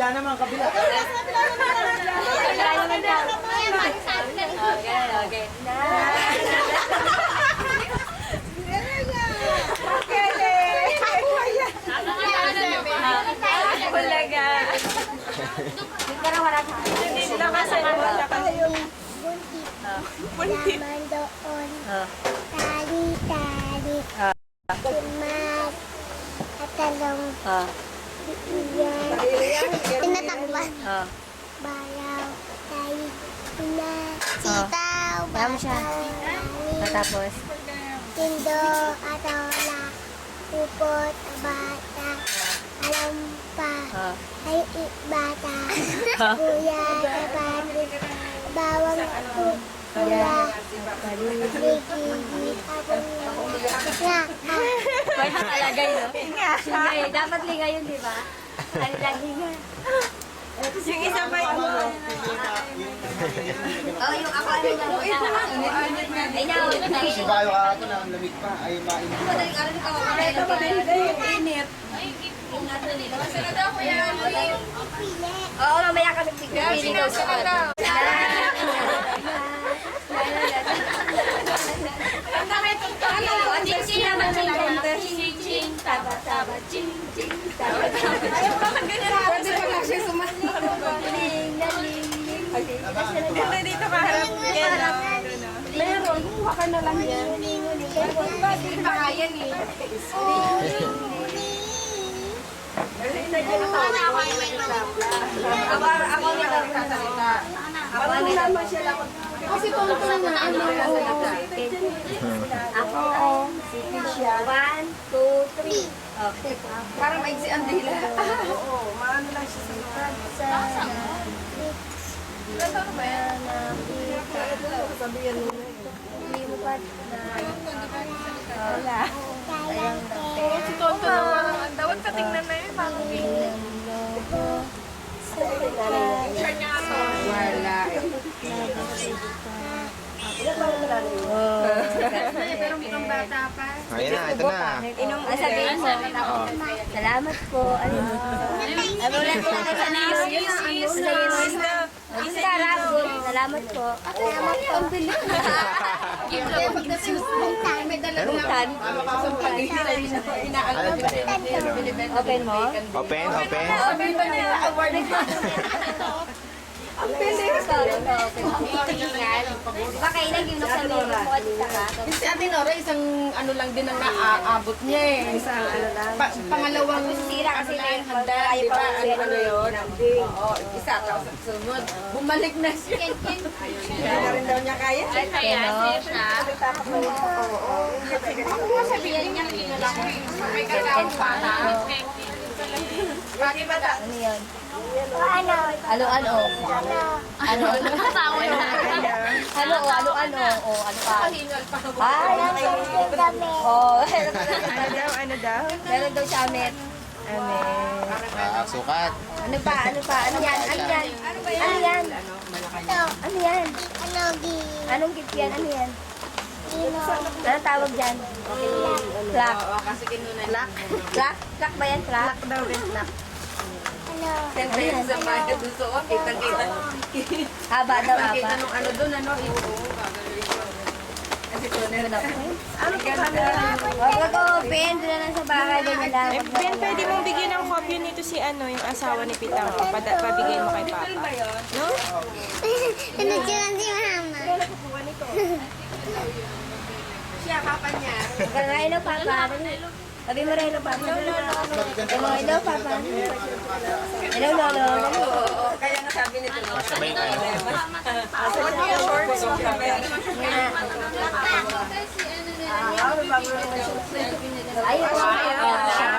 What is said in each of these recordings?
kabila naman, kabila. Okay. Bulaga. Hindi sila kasi buntit. Laman doon. Tali-tali. Simas. At talong. Tinatakban. Balaw. Tayo. Pina. Sitaw. Tama siya. Tapos? Tindo. Atola. Upot. Bata. Alam pa. Ay bata. Kuya. Kapatid. Bawang kuya. Ligigit. Nga. Wala kalagay, no? Lingay. Dapat lingay yun, di ba? Ano lang, lingay. Yung isa pa yung Oh, yung ako ano lang. Ay, na. Si Bayo ako na ang lamig pa ay mainit. Madaling araw ka ako. ito madaling init. Oo, mamaya kami pili daw sa ano. Ching-ching naman, ching-ching, taba-taba, ching-ching, taba-taba. Ayaw ko naman ganyan. Pwede pa lang siya sumaling. Ganda dito kaharap. Meron, kuha ka na lang yan. Hindi pa kaya ni. Ako na lang kasalita. Ako naman siya lang. Kasi tungkol na ano. Ako, sipin siya. 1, 2, 3. Okay. Para maigsi ang dila. Oo, maano lang siya sa lukan. Ano ba yan? Sabihan mo na Wala. Si Tonto naman. Dapat katingnan na yun. Wala. Pero itong bata pa. Ayan na, ito na. Sabihin mo. Salamat po. Ano ulit po na sa news. Salamat po. Salamat po. Ang bilis. May dalagutan. Open mo? Open. Ang bilis. Baka inang yung sa loob mo at saka. Si Ate Nora, isang ano lang din ang naaabot niya eh. Isang ano lang. Pangalawang Sira kasi na yung handa. di ba? Ano yun? Landing. Oo, isa tapos sa sunod. Bumalik na siya. Kaya na rin daw niya kaya. Sabihin niya, may katawang bata. Bakit bata? Ano yun? Ano? Ano? Ano? Ano pa? Ay, Kami. Ano daw? meron daw siya amet. Sukat. Ano pa? Ano yan? Ano yan? Ito. Ano yan? Anogi. Anong gift yan? Ano yan? Ino. Ano tawag dyan? Clock. Kasi kinunan. Clock? Clock ba yan? Clock? Daw rin na. Ano? Siyempre yung sa bahay doon sa kita. Haba daw, Kita haba. nung ano doon, ano, ito. Kasi tuner na. Ano po camera? Huwag mag-open. Doon na lang sa bahay. Doon na lang. Eh, Ben, pwede mong bigyan ng kopya nito si ano, yung asawa ni Pitang. Pabigay mo kay Papa. No? Ano dyan si Mama? Siya, papa niya. Kakain na, Papa. Sabi mo rin, Papa. Hello, Papa. Hello, Lolo. Oo, kaya nasabi nito. Sabay tayo. Shorts mo kami. Ayun.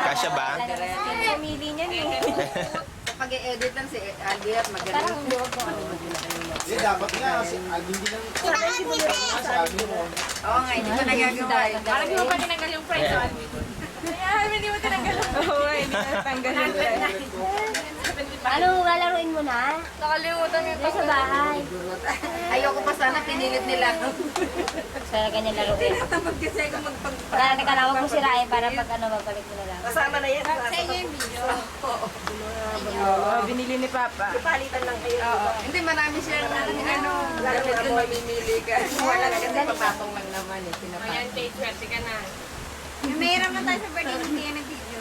Kasya ba? Pamili niya eh. Kapag i-edit lang si Aldi at magaling. Parang buo ko. Hindi, dapat nga. Kasi Alvin din ang sabi mo. Oo nga, hindi ko nagagawa. Parang hindi mo pa tinanggal yung price sa Aldi. Oo, hindi na tanggal yung Ano, lalaruin mo na? Nakalimutan yung Doon sa bahay. Ayoko pa sana, pinilit nila. Sa ganyan laruin. Tamad kasi ako magpag... Teka lang, huwag mo sirain para pag ano, magbalik mo na lang. Kasama na yan. Sa inyo yung video. Oo, binili ni Papa. Palitan lang kayo. Hindi, marami siyang ano, gamit kung mamimili ka. Wala kasi papatong lang naman eh. Pinapatong. Mayroon na tayo sa birthday, hindi yan nag-video.